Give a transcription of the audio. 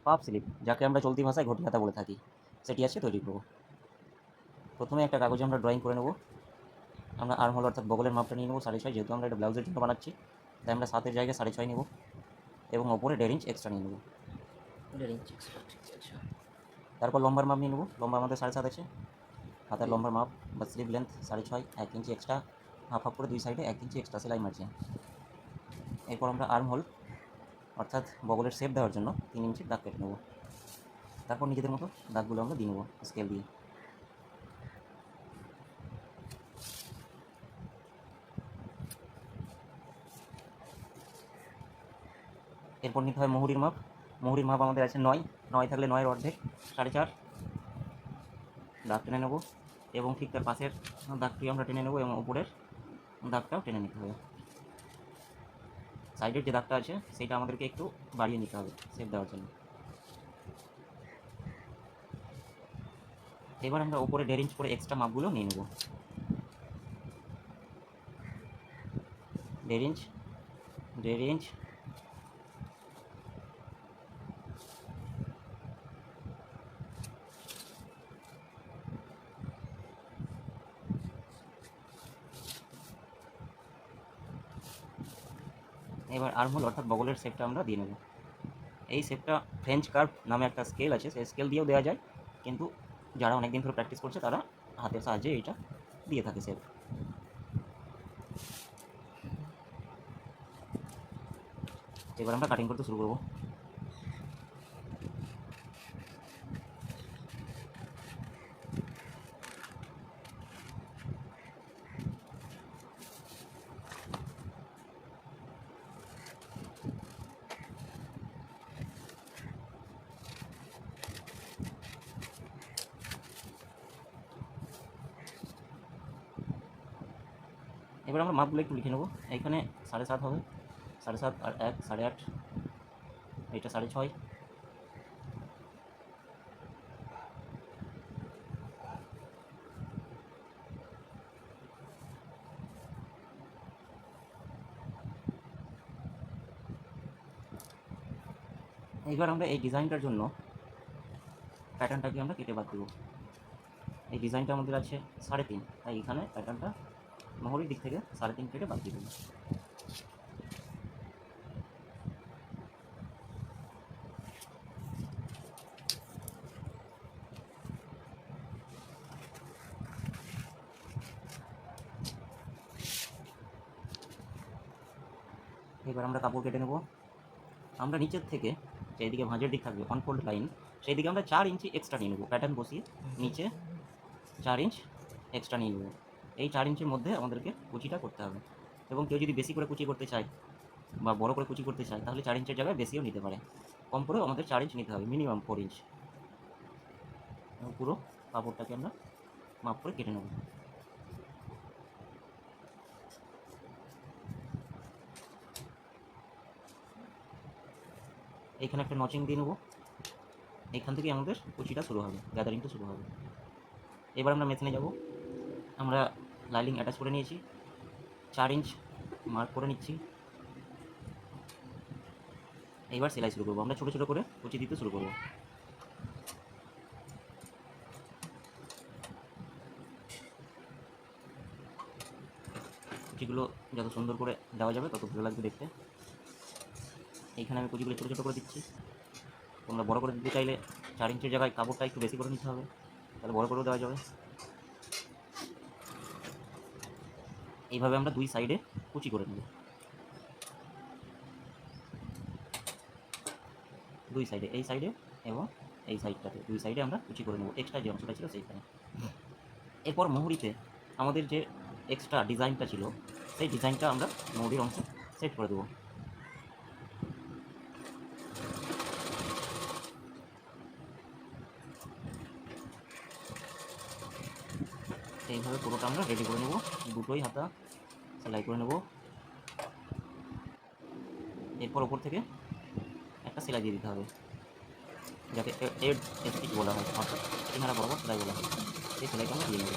Puff slip, যাকে আমরা চলতি ভাষায় ঘটি হাতা বলে থাকি, সেটি আছে তৈরি করব। প্রথমে একটা কাগজে আমরা ড্রয়িং করে নেব। আমরা আর্ম হোল অর্থাৎ বগলের মাপটা নিয়ে নেব 6.5, যেহেতু আমরা এটা ব্লাউজের জন্য বানাচ্ছি, তাই আমরা 7-এর জায়গায় 6.5 নেব এবং ওপরে 1.5 ইঞ্চ এক্সট্রা নিয়ে নেব। 1.5 ইঞ্চ এক্সট্রা, ঠিক আছে। তারপর লম্বার মাপ নিয়ে নেব। লম্বা আমাদের 7.5 আছে। হাতার লম্বার মাপ বা স্লিভ লেন্থ 6.5, 1 ইঞ্চি এক্সট্রা, হাফ হাফ করে দুই সাইডে 1 ইঞ্চি এক্সট্রা সেলাই মারছি। এরপর আমরা আর্ম হোল অর্থাৎ বগলের শেপ দেওয়ার জন্য 3 ইঞ্চির দাগ কেটে নেব। তারপর নিজেদের মতো দাগগুলো আমরা দিয়ে নেব স্কেল দিয়ে। এরপর নিতে হয় মুহুরির মাপ। মুহুরির মাপ আমাদের আছে 9, 9 থাকলে 9-এর অর্ধেক 4.5, দাগ টেনে নেব এবং ঠিক তার পাশের দাগটি আমরা টেনে নেব এবং উপরের দাগটাও টেনে নিতে হবে। সাইডের যে দাগটা আছে সেটা আমাদেরকে একটু বাড়িয়ে নিতে হবে শেপ দেওয়ার জন্য। এবার আমরা উপরে 1.5 ইঞ্চ করে এক্সট্রা মাপগুলো নিয়ে নেব। 1.5 ইঞ্চ, 1.5 ইঞ্চ, এবার আর্ম হোল অর্থাৎ বগলের শেপটা আমরা দিয়ে নেব। এই শেপটা ফ্রেঞ্চ কার্ভ নামে একটা স্কেল আছে, সেই স্কেল দিয়েও দেওয়া যায়, কিন্তু যারা অনেক দিন ধরে প্র্যাকটিস করছে তারা হাতের সাহায্যে এইটা দিয়ে থাকে শেপ। এবার আমরা কাটিং করতে শুরু করব। এবার আমরা মাপগুলো একটু লিখে নেব। এখানে 7.5 হবে, 7.5 আর 1 8.5, এটা 6.5। এবার আমরা এই ডিজাইনটার জন্য প্যাটার্নটাকে আমরা কেটে বাদ দেবো। এই ডিজাইনটা আমাদের আছে 3.5, তাই এখানে প্যাটার্নটা মোহরির দিক থেকে 3.5 কেটে বাদ দিয়ে দেবো। এবার আমরা কাপড় কেটে নেব। আমরা নিচের থেকে যেদিকে ভাঁজের দিক থাকবে অনফোল্ড লাইন, সেই দিকে আমরা 4 ইঞ্চি এক্সট্রা নিয়ে নেবো। প্যাটার্ন বসিয়ে নিচে 4 ইঞ্চ এক্সট্রা নিয়ে নেবো। এই 4 ইঞ্চের মধ্যে আমাদেরকে কুচিটা করতে হবে, এবং কেউ যদি বেশি করে কুচি করতে চায় বা বড় করে কুচি করতে চায় তাহলে 4 ইঞ্চের জায়গায় বেশিও নিতে পারে। কম করেও আমাদের 4 ইঞ্চ নিতে হবে, মিনিমাম 4 ইঞ্চ। পুরো কাপড়টাকে আমরা মাপ করে কেটে নেব। এইখানে একটা নচিং দিয়ে নেবো। এইখান থেকে আমাদের কুচিটা শুরু হবে, গ্যাদারিংটা শুরু হবে। এবার আমরা মেশিনে যাব। আমরা লাইলিং অ্যাটাচ করে নিয়েছি, 4 ইঞ্চ মার্ক করে নিচ্ছি। এইবার সেলাই শুরু করবো। আমরা ছোটো ছোটো করে কুচি দিতে শুরু করবো। কুচিগুলো যত সুন্দর করে দেওয়া যাবে তত ভালো লাগবে দেখতে। এইখানে আমি কুচিগুলো ছোটো ছোটো করে দিচ্ছি। তোমরা বড় করে দিতে চাইলে 4 ইঞ্চের জায়গায় কাপড়টা একটু বেশি করে নিতে হবে, তাহলে বড় করেও দেওয়া যাবে। এইভাবে আমরা দুই সাইডে কুচি করে নেব। দুই সাইডে, এই সাইডে এবং এই সাইডটাতে, দুই সাইডে আমরা কুচি করে নেব এক্সট্রা যে অংশটা ছিল সেইখানে। এরপর মুহুরিতে আমাদের যে এক্সট্রা ডিজাইনটা ছিল সেই ডিজাইনটা আমরা মুহুরির অংশে সেট করে দেবো। এইভাবে পুরোটা আমরা রেডি করে নেব। দুটোই হাতা সেলাই করে নেব। এরপর ওপর থেকে একটা সেলাই দিয়ে দিতে হবে, যাকে এড স্টিচ বলা হয়, অর্থাৎ কিনারা বরাবর সেলাই বলা হয়। এই সেলাইটা আমরা দিয়ে নেব।